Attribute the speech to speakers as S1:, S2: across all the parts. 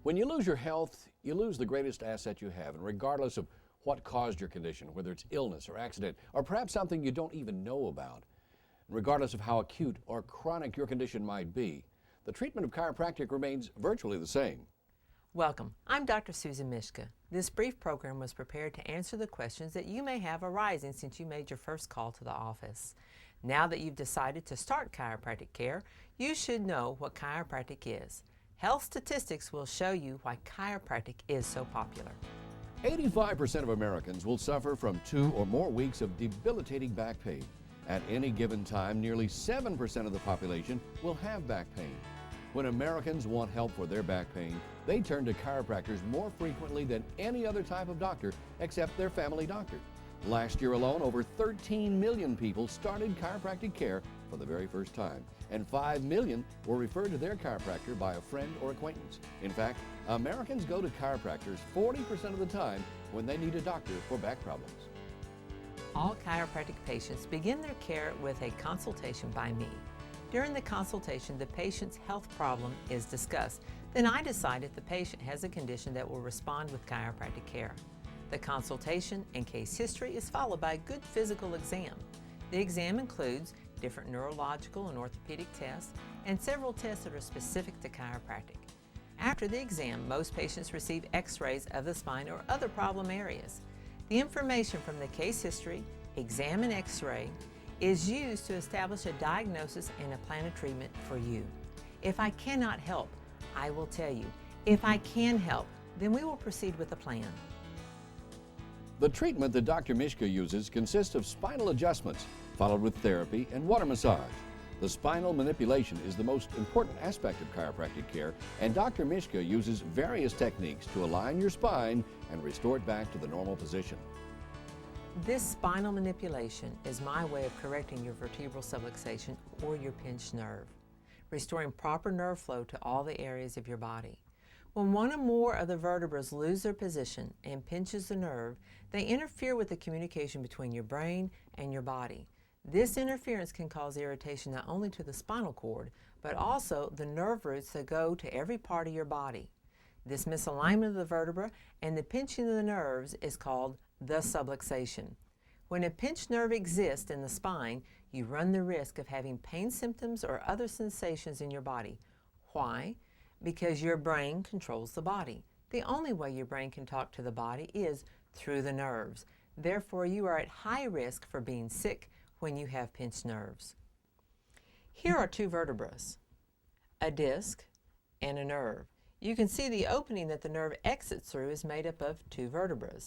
S1: When you lose your health, you lose the greatest asset you have, and regardless of what caused your condition, whether it's illness or accident, or perhaps something you don't even know about, regardless of how acute or chronic your condition might be, the treatment of chiropractic remains virtually the same.
S2: Welcome. I'm Dr. Susan Myshka. This brief program was prepared to answer the questions that you may have arising since you made your first call to the office. Now that you've decided to start chiropractic care, you should know what chiropractic is. Health statistics will show you why chiropractic is so popular.
S1: 85% of Americans will suffer from 2 or more weeks of debilitating back pain. At any given time, nearly 7% of the population will have back pain. When Americans want help for their back pain, they turn to chiropractors more frequently than any other type of doctor except their family doctor. Last year alone, over 13 million people started chiropractic care for the very first time, and 5 million were referred to their chiropractor by a friend or acquaintance. In fact, Americans go to chiropractors 40% of the time when they need a doctor for back problems.
S2: All chiropractic patients begin their care with a consultation by me. During the consultation, the patient's health problem is discussed. Then I decide if the patient has a condition that will respond with chiropractic care. The consultation and case history is followed by a good physical exam. The exam includes different neurological and orthopedic tests and several tests that are specific to chiropractic. After the exam, most patients receive x-rays of the spine or other problem areas. The information from the case history, exam, and x-ray is used to establish a diagnosis and a plan of treatment for you. If I cannot help, I will tell you. If I can help, then we will proceed with the plan.
S1: The treatment that Dr. Myshka uses consists of spinal adjustments, followed with therapy and water massage. The spinal manipulation is the most important aspect of chiropractic care, and Dr. Myshka uses various techniques to align your spine and restore it back to the normal position.
S2: This spinal manipulation is my way of correcting your vertebral subluxation or your pinched nerve, restoring proper nerve flow to all the areas of your body. When one or more of the vertebrae lose their position and pinches the nerve, they interfere with the communication between your brain and your body. This interference can cause irritation not only to the spinal cord, but also the nerve roots that go to every part of your body. This misalignment of the vertebra and the pinching of the nerves is called the subluxation. When a pinched nerve exists in the spine, you run the risk of having pain symptoms or other sensations in your body. Why? Because your brain controls the body. The only way your brain can talk to the body is through the nerves. Therefore, you are at high risk for being sick when you have pinched nerves. Here are 2 vertebrae, a disc and a nerve. You can see the opening that the nerve exits through is made up of 2 vertebrae.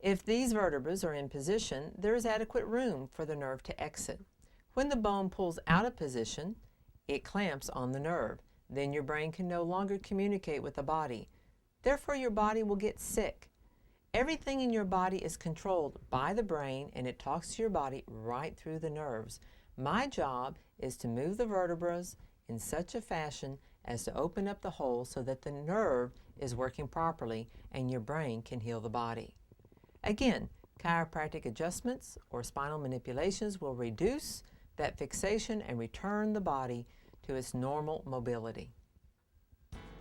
S2: If these vertebrae are in position, there is adequate room for the nerve to exit. When the bone pulls out of position, it clamps on the nerve. Then your brain can no longer communicate with the body. Therefore, your body will get sick. Everything in your body is controlled by the brain, and it talks to your body right through the nerves. My job is to move the vertebrae in such a fashion as to open up the hole so that the nerve is working properly and your brain can heal the body. Again, chiropractic adjustments or spinal manipulations will reduce that fixation and return the body to its normal mobility.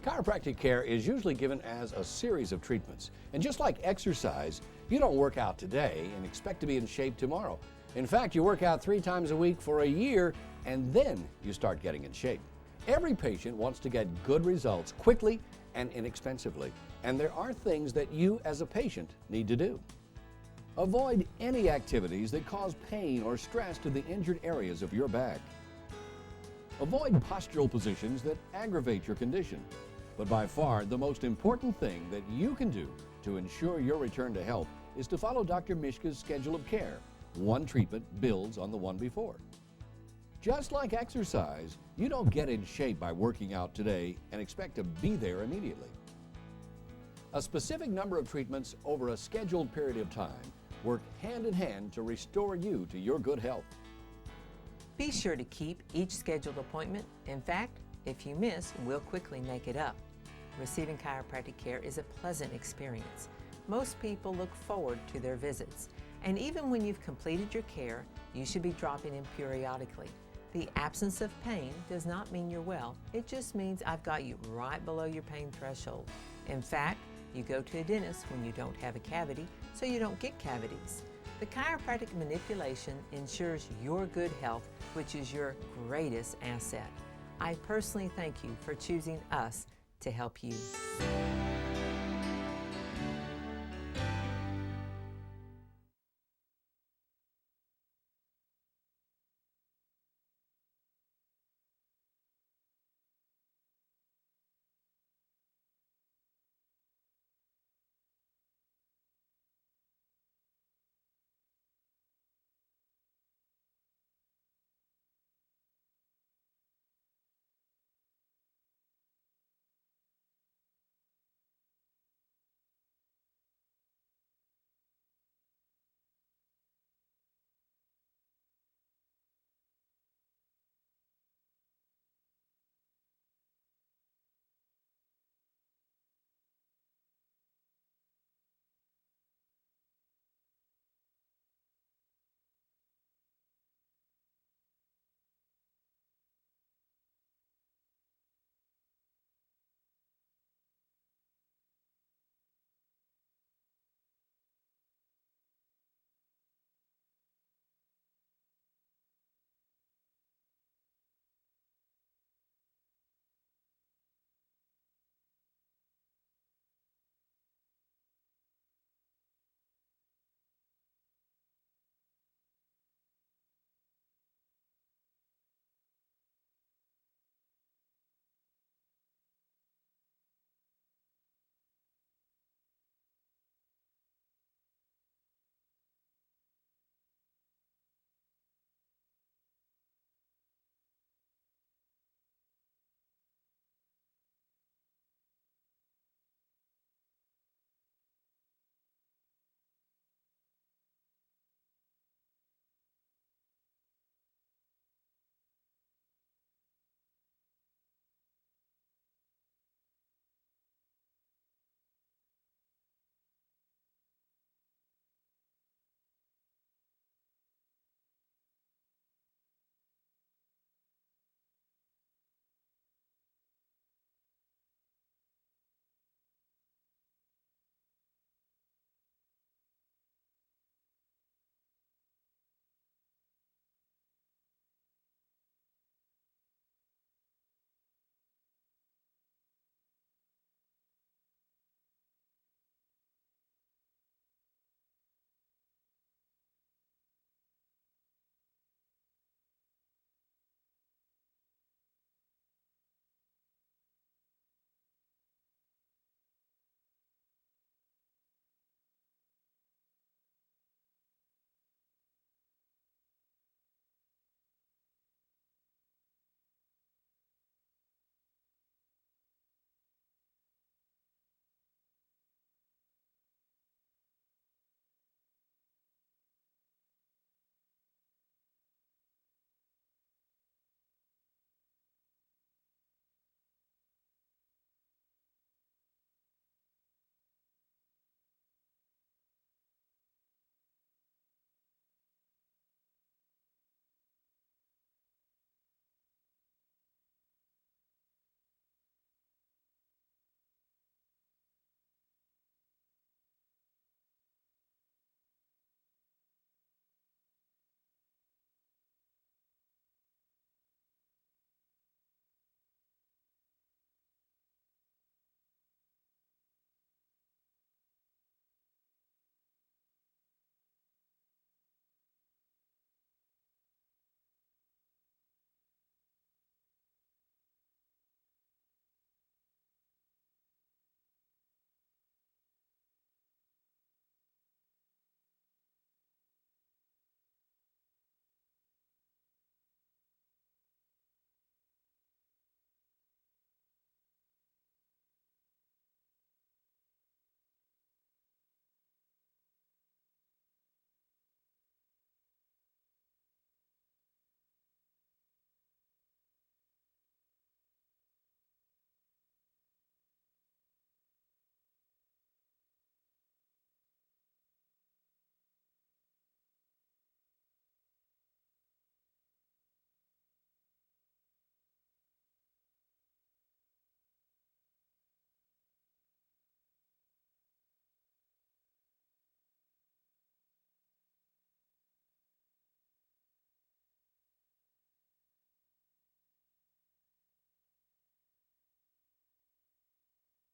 S1: Chiropractic care is usually given as a series of treatments. And just like exercise, you don't work out today and expect to be in shape tomorrow. In fact, you work out 3 times a week for a year, and then you start getting in shape. Every patient wants to get good results quickly and inexpensively, and there are things that you as a patient need to do. Avoid any activities that cause pain or stress to the injured areas of your back. Avoid postural positions that aggravate your condition. But by far, the most important thing that you can do to ensure your return to health is to follow Dr. Myshka's schedule of care. One treatment builds on the one before. Just like exercise, you don't get in shape by working out today and expect to be there immediately. A specific number of treatments over a scheduled period of time work hand in hand to restore you to your good health.
S2: Be sure to keep each scheduled appointment. In fact, if you miss, we'll quickly make it up. Receiving chiropractic care is a pleasant experience. Most people look forward to their visits. And even when you've completed your care, you should be dropping in periodically. The absence of pain does not mean you're well. It just means I've got you right below your pain threshold. In fact, you go to a dentist when you don't have a cavity, so you don't get cavities. The chiropractic manipulation ensures your good health, which is your greatest asset. I personally thank you for choosing us to help you.